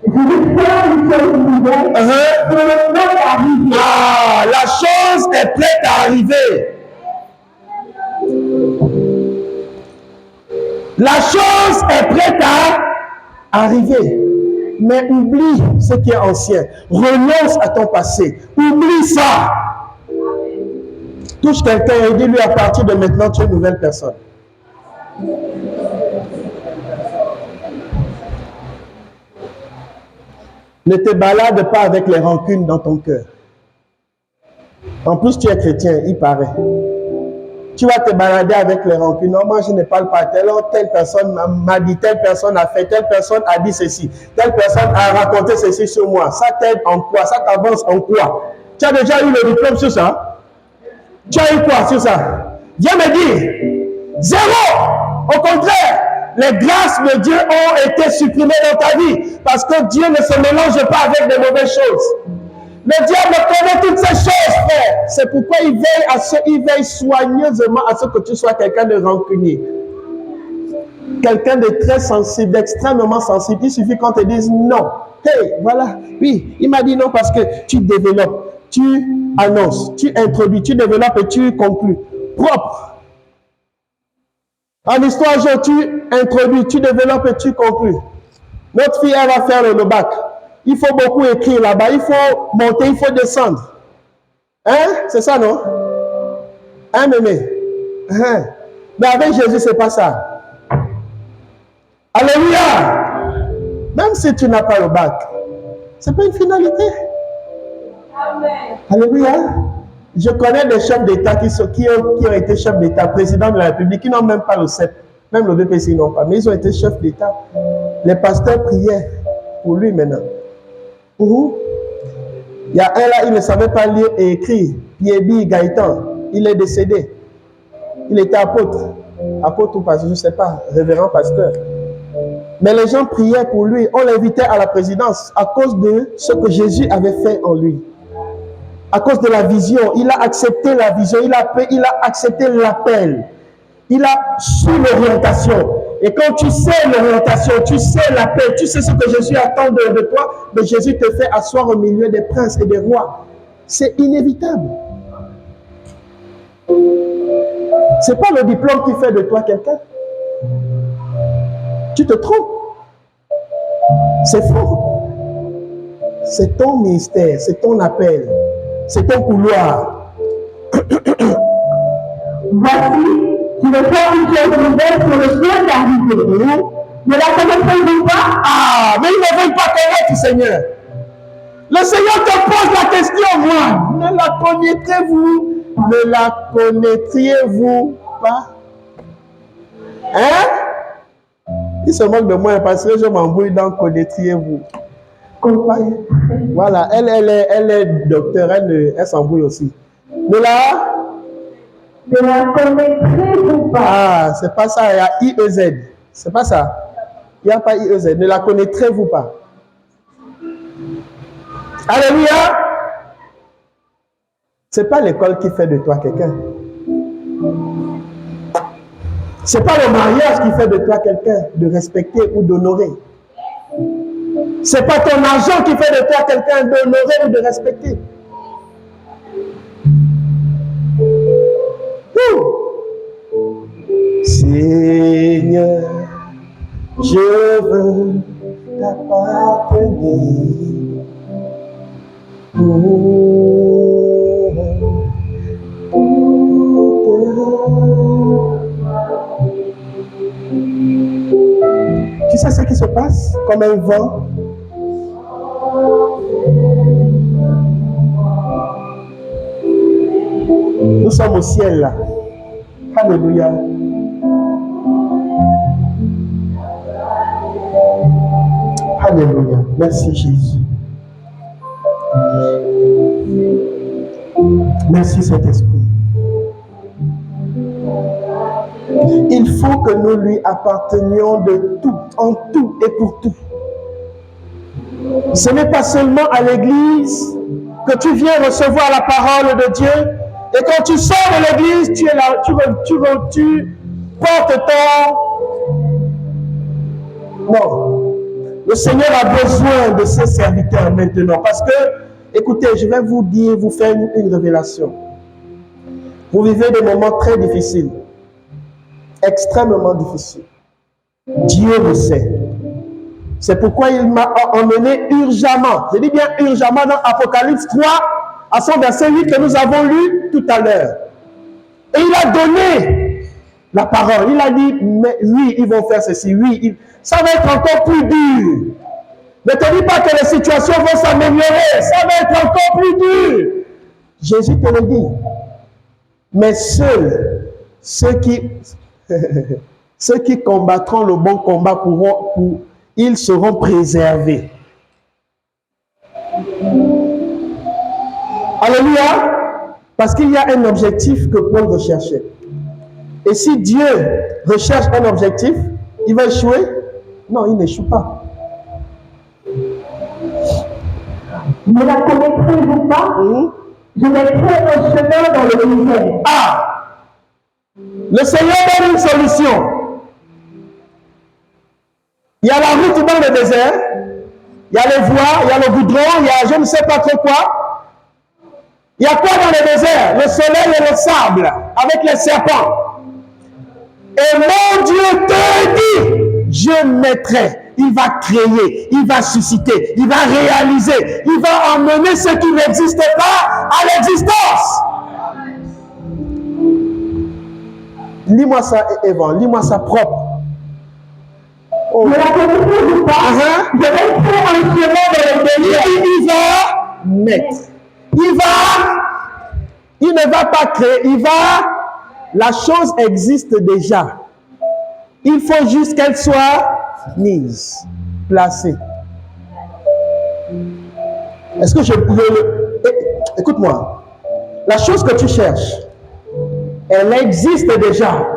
Je vais faire une chose nouvelle. Uh-huh. Pour le temps d'arriver. Ah, la chose est prête à arriver. La chose est prête à arriver. Mais oublie ce qui est ancien. Renonce à ton passé. Oublie ça. Touche quelqu'un et dis-lui à partir de maintenant, tu es une nouvelle personne. Ne te balade pas avec les rancunes dans ton cœur. En plus, tu es chrétien, il paraît. Tu vas te balader avec les rancunes. Non, moi, je ne parle pas. Telle personne m'a dit, telle personne a fait, telle personne a dit ceci, telle personne a raconté ceci sur moi. Ça t'aide en quoi? Ça t'avance en quoi? Tu as déjà eu le diplôme sur ça? Tu as eu quoi sur ça? Viens me dire. Zéro! Au contraire, les grâces de Dieu ont été supprimées dans ta vie parce que Dieu ne se mélange pas avec de mauvaises choses. Le diable connaît toutes ces choses, frère. C'est pourquoi il veille soigneusement à ce que tu sois quelqu'un de rancunier. Quelqu'un de très sensible, d'extrêmement sensible. Il suffit qu'on te dise non. Hey, voilà. Oui, il m'a dit non parce que tu développes, tu annonces, tu introduis, tu développes et tu conclus. Propre. En histoire, tu introduis, tu développes et tu conclus. Notre fille, elle va faire le bac. Il faut beaucoup écrire là-bas. Il faut monter, il faut descendre. Hein? C'est ça, non? Hein, mémé? Hein? Mais avec Jésus, c'est pas ça. Alléluia! Même si tu n'as pas le bac, c'est pas une finalité. Amen. Alléluia! Je connais des chefs d'État qui ont été chefs d'État, présidents de la République, qui n'ont même pas le CEP. Même le BPC, ils n'ont pas. Mais ils ont été chefs d'État. Les pasteurs priaient pour lui maintenant. Il y a un là, il ne savait pas lire et écrire. Pierre Gaëtan, il est décédé. Il était apôtre. Apôtre ou pasteur, je ne sais pas, révérend pasteur. Mais les gens priaient pour lui. On l'invitait à la présidence à cause de ce que Jésus avait fait en lui. À cause de la vision. Il a accepté la vision. Il a accepté l'appel. Il a su l'orientation. Et quand tu sais l'orientation, tu sais l'appel, tu sais ce que Jésus attend de toi, mais Jésus te fait asseoir au milieu des princes et des rois. C'est inévitable. Ce n'est pas le diplôme qui fait de toi quelqu'un. Tu te trompes. C'est faux. C'est ton ministère, c'est ton appel, c'est ton couloir. Voici, je vais faire une chose nouvelle sur le ciel d'arriver. Ne la connaissez-vous pas? Ah, mais ils ne veulent pas connaître, Seigneur. Le Seigneur te pose la question, moi. Ne la connaîtrez-vous? Ne la connaîtriez-vous pas? Hein? Il se moque de moi parce que je m'embrouille dans connaîtriez-vous. Voilà, elle est docteur, elle s'embrouille aussi. Ne la connaîtrez-vous pas? Ah, c'est pas ça, il y a IEZ. C'est pas ça. Il n'y a pas IEZ. Ne la connaîtrez-vous pas? Alléluia! C'est pas l'école qui fait de toi quelqu'un. C'est pas le mariage qui fait de toi quelqu'un de respecter ou d'honorer. C'est pas ton argent qui fait de toi quelqu'un d'honorer ou de respecter. Seigneur, je veux t'appartenir. Tu sais ce qui se passe comme un vent? Nous sommes au ciel là. Alléluia. Alléluia. Merci Jésus. Merci Saint-Esprit. Il faut que nous lui appartenions de tout, en tout et pour tout. Ce n'est pas seulement à l'église que tu viens recevoir la parole de Dieu et quand tu sors de l'église, tu es là, tu portes ton... Non. Le Seigneur a besoin de ses serviteurs maintenant parce que, écoutez, je vais vous dire, vous faire une révélation. Vous vivez des moments très difficiles, extrêmement difficiles. Dieu le sait. C'est pourquoi il m'a emmené urgemment, je dis bien urgemment dans Apocalypse 3, à son verset 8 que nous avons lu tout à l'heure. Et il a donné la parole. Il a dit, mais oui, ils vont faire ceci, oui, ça va être encore plus dur. Ne te dis pas que les situations vont s'améliorer, ça va être encore plus dur. Jésus te le dit. Mais seuls ceux qui combattront le bon combat ils seront préservés. Alléluia. Parce qu'il y a un objectif que Paul recherchait. Et si Dieu recherche un objectif, il va échouer? Non, il n'échoue pas. Ne la connaîtrez-vous pas? Je mettrai un chemin dans le désert. Ah! Le Seigneur donne une solution. Il y a la route dans le désert, il y a les voies, il y a le goudron, il y a je ne sais pas trop quoi. Il y a quoi dans le désert? Le soleil et le sable, avec les serpents. Et mon Dieu te dit, je mettrai. Il va créer, il va susciter, il va réaliser, il va emmener ce qui n'existe pas à l'existence. Lis-moi ça, Evan, lis-moi ça propre. Oh. Je la connais pas. Je vais faire un chemin de l'intérieur. Il va mettre. Il ne va pas créer, la chose existe déjà. Il faut juste qu'elle soit mise, placée. Est-ce que écoute-moi. La chose que tu cherches, elle existe déjà.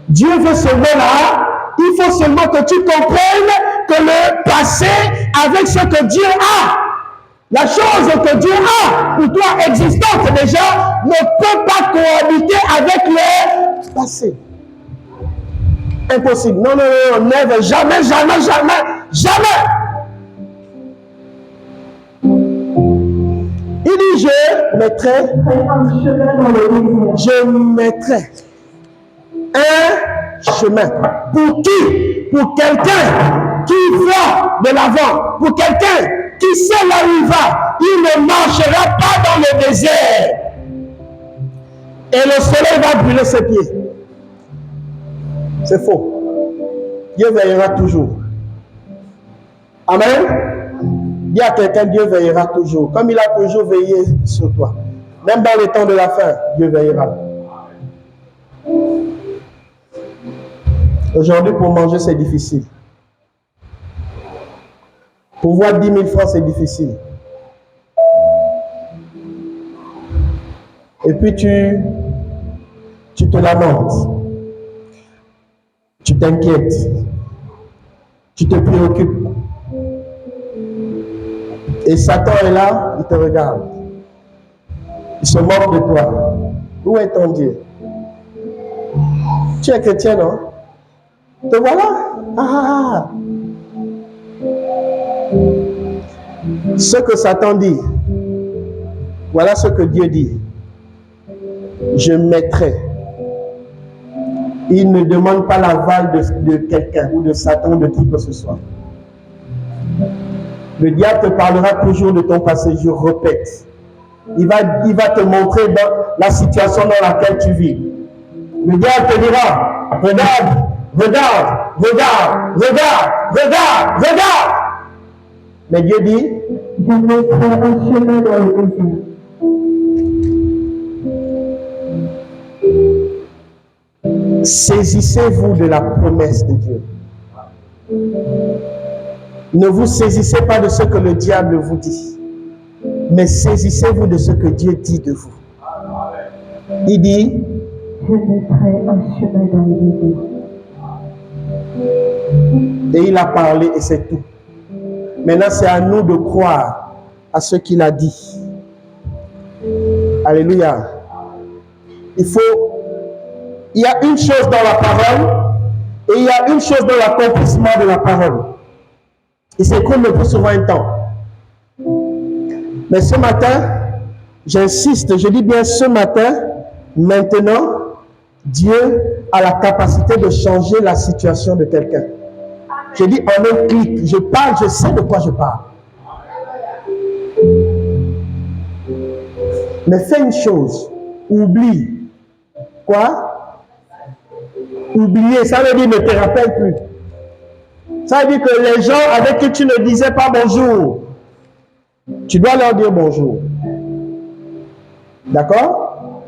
Dieu veut seulement là, il faut seulement que tu comprennes que le passé avec ce que Dieu a, la chose que Dieu a pour toi existante déjà, ne peut pas cohabiter avec le passé. Impossible. Non, non, non, never, jamais, jamais, jamais, jamais. Il dit, je mettrai un chemin. Pour qui? Pour quelqu'un qui va de l'avant. Pour quelqu'un qui sait là où il va. Il ne marchera pas dans le désert. Et le soleil va brûler ses pieds. C'est faux. Dieu veillera toujours. Amen. Dis à quelqu'un, Dieu veillera toujours. Comme il a toujours veillé sur toi. Même dans les temps de la fin, Dieu veillera. Aujourd'hui, pour manger, c'est difficile. Pour voir 10 000 francs, c'est difficile. Et puis tu te lamentes. Tu t'inquiètes. Tu te préoccupes. Et Satan est là, il te regarde. Il se moque de toi. Où est ton Dieu? Tu es chrétien, non? Te voilà. Ah. Ce que Satan dit, voilà ce que Dieu dit. Je mettrai. Il ne demande pas l'aval de quelqu'un ou de Satan ou de qui que ce soit. Le diable te parlera toujours de ton passé, je répète. Il va te montrer dans la situation dans laquelle tu vis. Le diable te dira, regarde, regarde, regarde, regarde, regarde, regarde. Mais Dieu dit, je mettrai un chemin dans le désert. Saisissez-vous de la promesse de Dieu. Ne vous saisissez pas de ce que le diable vous dit, mais saisissez-vous de ce que Dieu dit de vous. Il dit, je mettrai un chemin dans le désert. Et il a parlé et c'est tout. Maintenant, c'est à nous de croire à ce qu'il a dit. Alléluia. Il y a une chose dans la parole et il y a une chose dans l'accomplissement de la parole. Il s'écoule le plus souvent un temps. Mais ce matin, j'insiste, je dis bien ce matin, maintenant, Dieu a la capacité de changer la situation de quelqu'un. Je dis en un clic, je parle, je sais de quoi je parle. Mais fais une chose, oublie. Quoi? Oublier, ça veut dire ne te rappelle plus. Ça veut dire que les gens avec qui tu ne disais pas bonjour, tu dois leur dire bonjour. D'accord?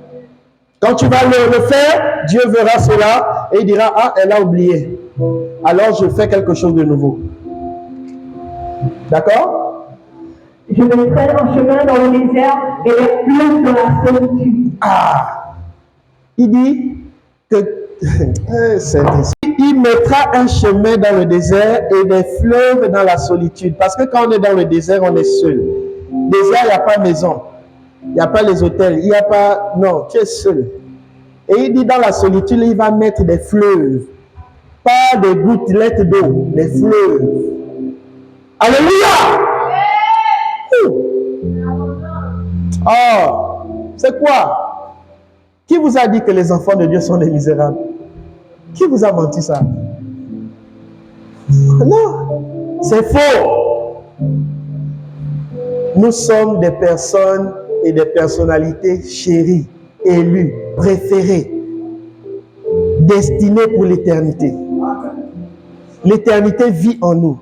Quand tu vas le faire, Dieu verra cela et il dira, ah, elle a oublié. Alors je fais quelque chose de nouveau. D'accord? Je mettrai un chemin dans le désert et les fleuves dans la solitude. Ah! Il dit que il mettra un chemin dans le désert et des fleuves dans la solitude. Parce que quand on est dans le désert, on est seul. Désert, il n'y a pas maison. Il n'y a pas les hôtels. Il n'y a pas... Non, tu es seul. Et il dit dans la solitude, il va mettre des fleuves. Pas des gouttelettes d'eau, des fleuves. Alléluia! Oh, c'est quoi? Qui vous a dit que les enfants de Dieu sont des misérables? Qui vous a menti ça? Non, c'est faux. Nous sommes des personnes et des personnalités chéries, élues, préférées, destinées pour l'éternité. L'éternité vit en nous.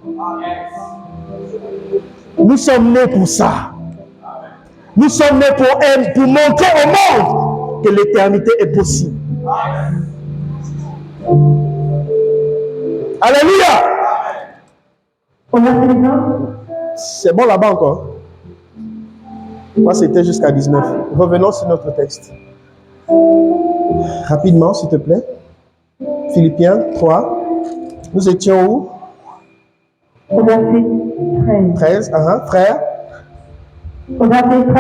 Nous sommes nés pour ça. Nous sommes nés pour montrer au monde que l'éternité est possible. Alléluia. C'est bon là-bas encore. Moi, c'était jusqu'à 19. Revenons sur notre texte. Rapidement, s'il te plaît. Philippiens 3. Nous étions où? Au verset 13. 13, frère. Au verset 13.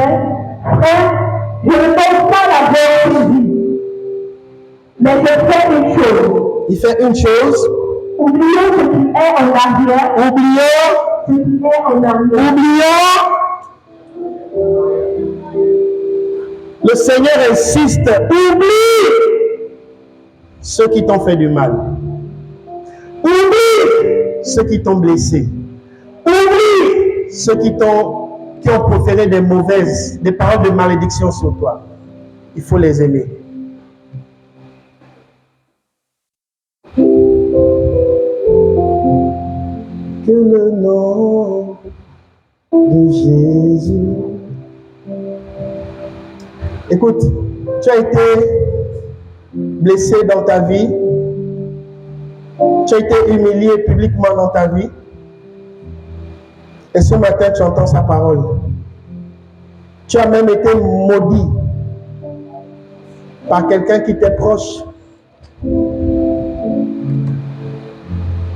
Frère, je ne pense pas l'avoir dit, mais je fais une chose. Il fait une chose. Oublions ce qui est en arrière. Oublions. Ce qui est en arrière. Oublions. Le Seigneur insiste. Oublie ceux qui t'ont fait du mal. Oublie ceux qui t'ont blessé. Oublie ceux qui ont proféré des paroles de malédiction sur toi. Il faut les aimer. Que le nom de Jésus. Écoute, tu as été blessé dans ta vie. Tu as été humilié publiquement dans ta vie. Et ce matin, tu entends sa parole. Tu as même été maudit par quelqu'un qui t'est proche.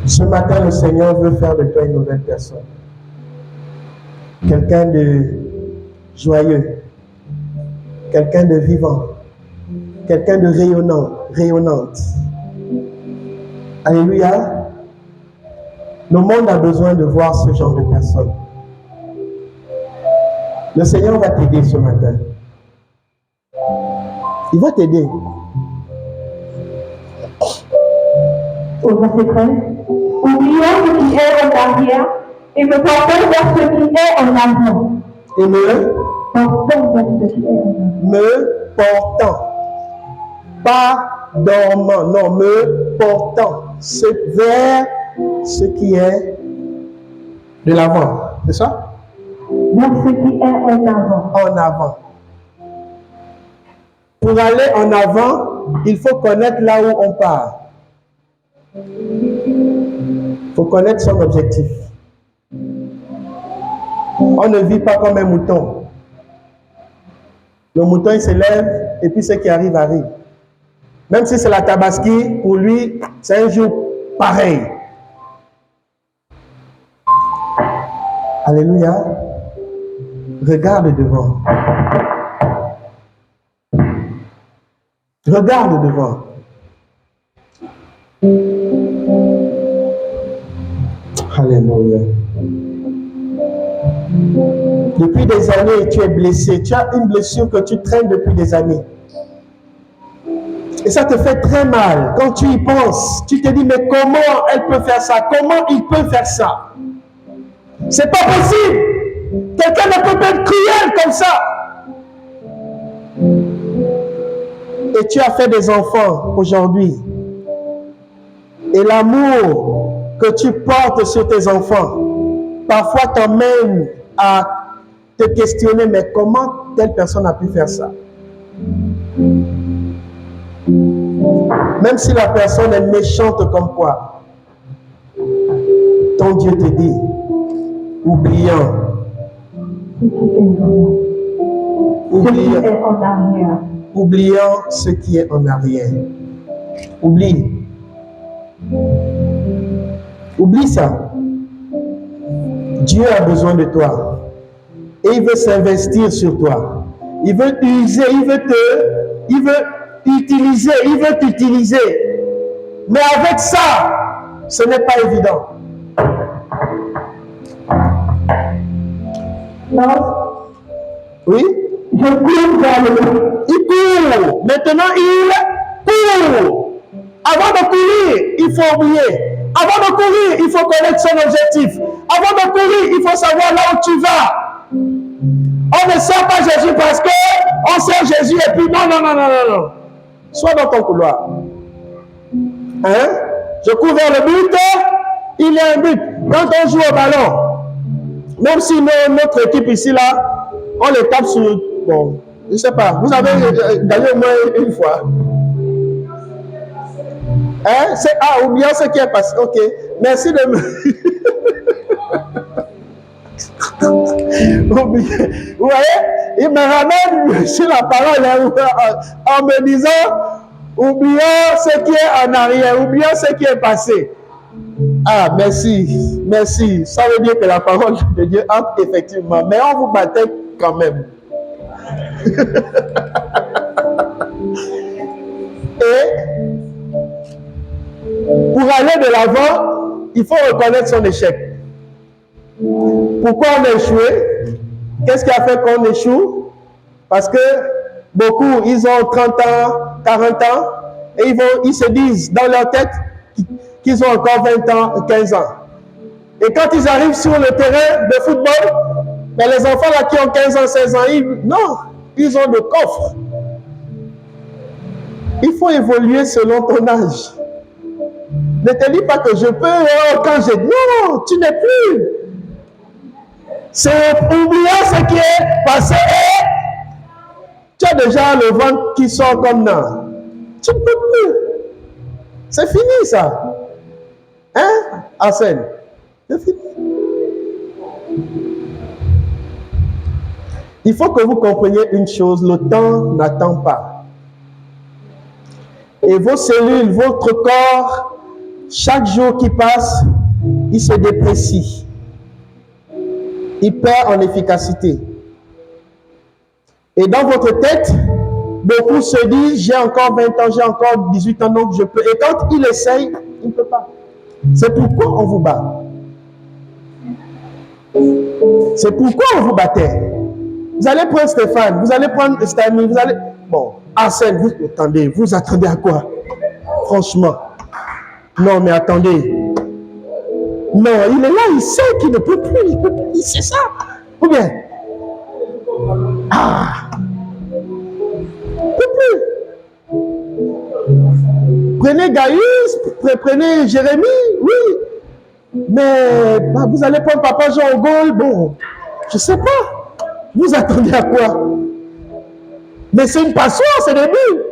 Ce matin, le Seigneur veut faire de toi une nouvelle personne. Quelqu'un de joyeux. Quelqu'un de vivant. Quelqu'un de rayonnant, rayonnante. Alléluia. Le monde a besoin de voir ce genre de personnes. Le Seigneur va t'aider ce matin. Il va t'aider. Au verset 13. Oublions ce qui est en arrière et me portons vers ce qui est en avant. Et Portons vers ce qui est en avant. me portant. Pas dormant, non, me portant. Vers ce qui est de l'avant. C'est ça? Vers ce qui est en avant. En avant. Pour aller en avant, il faut connaître là où on part. Il faut connaître son objectif. On ne vit pas comme un mouton. Le mouton, il se lève et puis ce qui arrive, arrive. Même si c'est la tabaski, pour lui, c'est un jour pareil. Alléluia. Regarde devant. Regarde devant. Alléluia. Depuis des années, tu es blessé. Tu as une blessure que tu traînes depuis des années. Et ça te fait très mal. Quand tu y penses, tu te dis, mais comment elle peut faire ça? Comment il peut faire ça? C'est pas possible. Quelqu'un ne peut pas être cruel comme ça. Et tu as fait des enfants aujourd'hui. Et l'amour que tu portes sur tes enfants, parfois t'emmène à te questionner, mais comment telle personne a pu faire ça? Même si la personne est méchante comme quoi, ton Dieu te dit, oubliant, oubliant ce qui est en arrière. Oublie. Oublie ça. Dieu a besoin de toi. Et il veut s'investir sur toi. Il veut user, il veut utiliser, il veut t'utiliser. Mais avec ça, ce n'est pas évident. Non. Oui? Je cours vers le but. Il court. Maintenant, il court. Avant de courir, il faut oublier. Avant de courir, il faut connaître son objectif. Avant de courir, il faut savoir là où tu vas. On ne sert pas Jésus parce que on sert Jésus et puis non. Sois dans ton couloir. Hein? Je cours vers le but, il y a un but. Quand on joue au ballon, même si notre équipe ici, là, on les tape sur... Bon, je ne sais pas. Vous avez gagné au moins une fois. Hein? Oublions ce qui est passé. Ok. Merci de me... Vous voyez? Il me ramène sur la parole en me disant, oublions ce qui est en arrière, oublions ce qui est passé. Ah, merci, merci. Ça veut dire que la parole de Dieu entre effectivement, mais on vous battait quand même. Et pour aller de l'avant, il faut reconnaître son échec. Pourquoi on a échoué? Qu'est-ce qui a fait qu'on échoue? Parce que beaucoup, ils ont 30 ans, 40 ans, et ils se disent dans leur tête qu'ils ont encore 20 ans, 15 ans. Et quand ils arrivent sur le terrain de football, mais les enfants là qui ont 15 ans, 16 ans, ils ont de coffres. Il faut évoluer selon ton âge. Ne te dis pas que je peux quand j'ai... Non, tu n'es plus. C'est oublier ce qui est passé et tu as déjà le ventre qui sort comme ça. Tu ne peux plus. C'est fini ça. Hein, Arsène? C'est fini. Il faut que vous compreniez une chose, le temps n'attend pas. Et vos cellules, votre corps, chaque jour qui passe, il se déprécie. Il perd en efficacité. Et dans votre tête, beaucoup se disent, j'ai encore 20 ans, j'ai encore 18 ans, donc je peux. Et quand il essaye, il ne peut pas. C'est pourquoi on vous bat. C'est pourquoi on vous battait. Vous allez prendre Stéphane, vous allez prendre Stanley, vous allez... Bon, Arsène, vous attendez à quoi? Franchement. Non, mais attendez. Non, il est là, il sait qu'il ne peut plus, il sait ça. Ou bien, il ne peut plus. Prenez Gaius, prenez Jérémie, oui. Mais vous allez prendre Papa Jean au goal, bon, je ne sais pas. Vous attendez à quoi? Mais c'est une passion, c'est le but.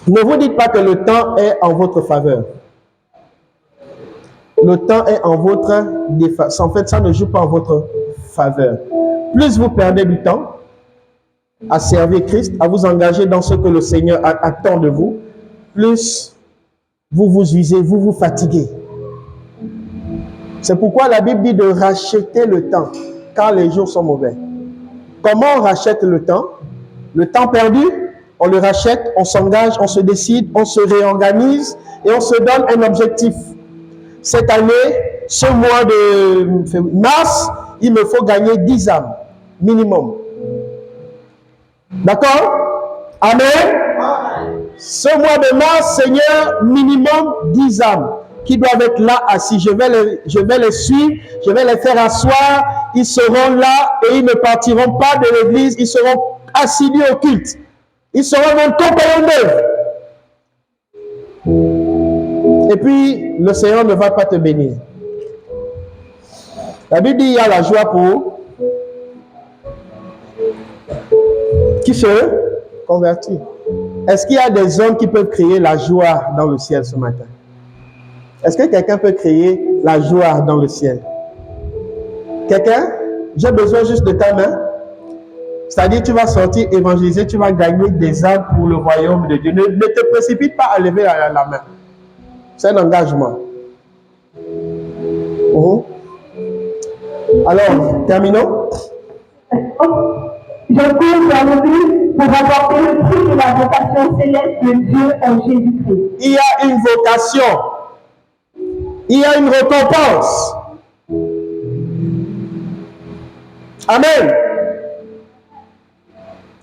Ne vous dites pas que le temps est en votre faveur. Le temps est en votre défaveur. En fait, ça ne joue pas en votre faveur. Plus vous perdez du temps à servir Christ, à vous engager dans ce que le Seigneur attend de vous, plus vous vous usez, vous vous fatiguez. C'est pourquoi la Bible dit de racheter le temps, car les jours sont mauvais. Comment on rachète le temps? Le temps perdu, on le rachète, on s'engage, on se décide, on se réorganise et on se donne un objectif. Cette année, ce mois de mars, il me faut gagner 10 âmes, minimum. D'accord? Amen. Ce mois de mars, Seigneur, minimum 10 âmes qui doivent être là assis. Je vais les suivre, je vais les faire asseoir. Ils seront là et ils ne partiront pas de l'église. Ils seront assidus au culte. Ils seront mon compagnon d'œuvre. Et puis, le Seigneur ne va pas te bénir. La Bible dit il y a la joie pour qui se convertit. Est-ce qu'il y a des hommes qui peuvent créer la joie dans le ciel ce matin? Est-ce que quelqu'un peut créer la joie dans le ciel? Quelqu'un? J'ai besoin juste de ta main. C'est-à-dire, tu vas sortir, évangéliser, tu vas gagner des âmes pour le royaume de Dieu. Ne te précipite pas à lever la main. C'est un engagement. Alors, terminons. Je cours vers le but pour apporter le fruit de la vocation céleste de Dieu en Jésus-Christ. Il y a une vocation. Il y a une récompense. Amen.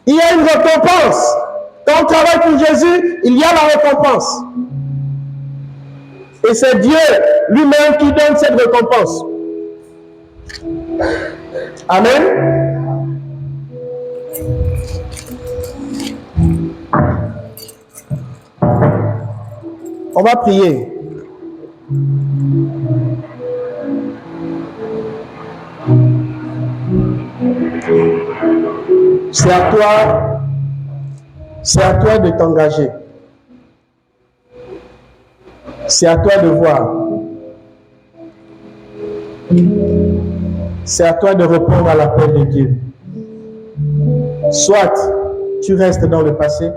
Il y a une récompense. Quand on travaille pour Jésus, il y a la récompense. Et c'est Dieu lui-même qui donne cette récompense. Amen. On va prier. C'est à toi de t'engager. C'est à toi de voir. C'est à toi de répondre à l'appel de Dieu. Soit tu restes dans le passé,